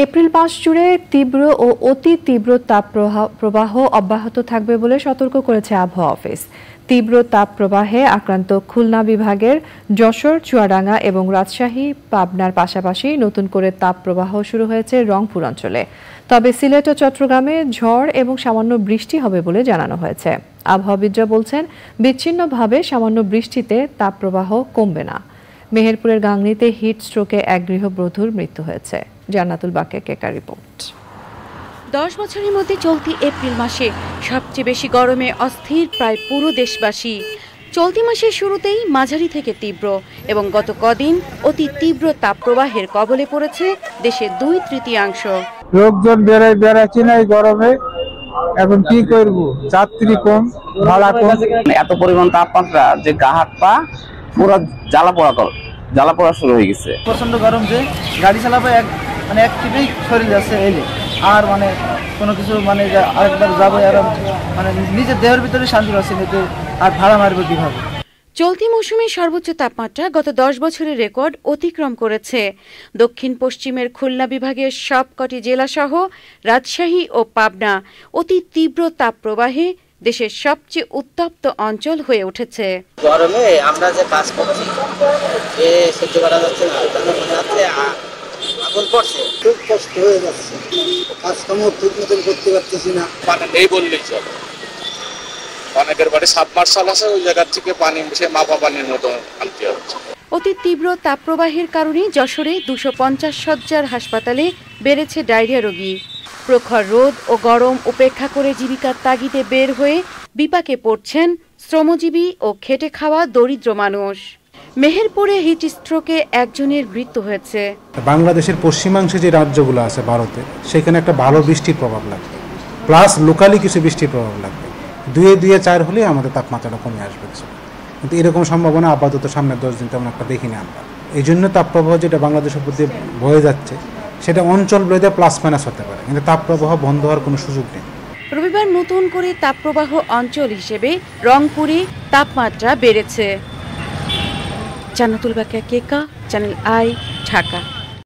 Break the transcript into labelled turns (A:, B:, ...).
A: April মাস জুড়ে তীব্র ও অতি তীব্র তাপপ্রবাহ অব্যাহত থাকবে বলে সতর্ক করেছে আবহাওয়া অফিস। তীব্র তাপপ্রবাহে আক্রান্ত খুলনা বিভাগের যশোর, চুয়াডাঙ্গা এবং রাজশাহী, পাবনার পাশাপাশি নতুন করে তাপপ্রবাহ শুরু হয়েছে রংপুর অঞ্চলে। তবে সিলেট ও চট্টগ্রামে ঝড় এবং সামান্য বৃষ্টি হবে বলে জানানো হয়েছে। আবহাওয়াবিদরা বলছেন, বিচ্ছিন্নভাবে সামান্য বৃষ্টিতে তাপপ্রবাহ কমবে না। মেহেরপুরের গাংনীতে হিট স্ট্রোকে এক গৃহবধূর মৃত্যু হয়েছে। জান্নাতুল বাকের কেকার রিপোর্ট।
B: 10 বছরের মধ্যে চলতি এপ্রিল মাসে সবচেয়ে বেশি গরমে অস্থির প্রায় পুরো দেশবাসী। চলতি মাসের শুরুতেই মাঝারি থেকে তীব্র এবং গত কদিন অতি তীব্র তাপপ্রবাহের কবলে পড়েছে দেশের 2/3
C: লোকজন বেড়াচ্ছি না এই গরমে। এখন কি করব, যাত্রী কম, ভাড়া কম।
D: এত পরিমাণ তাপমাত্রা যে গা হাত পা পুরো জ্বালা পোড়া শুরু হয়ে গেছে।
E: প্রচন্ড গরম যে গাড়ি চালাবো এক টিপেই শরীর যাচ্ছে এলে আর কোনো কিছু আরেকবার যাবো আর নিজের দেহের ভিতরে শান্তি পাচ্ছে নিতে, আর ভাড়া মারবো কিভাবে।
B: চলতি মৌসুমে সর্বোচ্চ তাপমাত্রা গত 10 বছরের রেকর্ড অতিক্রম করেছে। দক্ষিণ পশ্চিমের খুলনা বিভাগের সবকটি জেলাসহ রাজশাহী ও পাবনা অতি তীব্র তাপপ্রবাহে দেশের সবচেয়ে উত্তপ্ত অঞ্চল হয়ে উঠেছে।
F: গরমে আমরা যে কাজ করছি সহ্য করা যাচ্ছে না, আগুন পড়ছে, খুব কষ্ট হয়ে যাচ্ছে। কাজকর্ম ঠিক মতন করতে পারতেছি না।
G: পানি নেই বললেই চলে। অনেকের বাড়ি সাবমার্শাল আছে, ওই জায়গা থেকে পানি মিশে মাপা পানির মতো আনতে হচ্ছে।
B: অতি তীব্র তাপপ্রবাহের কারণে যশোরে 250 শয্যার হাসপাতালে বেড়েছে ডায়রিয়া রোগী। প্রখর রোদ ও গরম উপেক্ষা করে জীবিকার তাগিদে বের হয়ে বিপাকে পড়ছেন শ্রমজীবী ও খেটে খাওয়া দরিদ্র মানুষ। মেহেরপুরে হিট স্ট্রোকে একজনের মৃত্যু হয়েছে।
H: বাংলাদেশের পশ্চিমাংশে যে রাজ্যগুলো আছে ভারতে, সেখানে একটা ভালো বৃষ্টির প্রভাব লাগবে, প্লাস লোকালি কিছু বৃষ্টির প্রভাব লাগবে। 2-4 হলে আমাদের তাপমাত্রাটা কমে আসবে কিছু, কিন্তু এরকম সম্ভাবনা আপাতত সামনের 10 দিন তেমন একটা দেখিনি আমরা। এই জন্য তাপপ্রবাহ যেটা বাংলাদেশের প্রতি বয়ে যাচ্ছে, সেটা অঞ্চল বলতে প্লাস মাইনাস হতে পারে, কিন্তু তাপপ্রবাহ বন্ধ হওয়ার কোনো সুযোগ নেই।
B: রবিবার নতুন করে তাপপ্রবাহ অঞ্চল হিসেবে রংপুরে তাপমাত্রা বেড়েছে। জান্নাতুল বাকিয়া, কেকা, চ্যানেল আই, ঢাকা।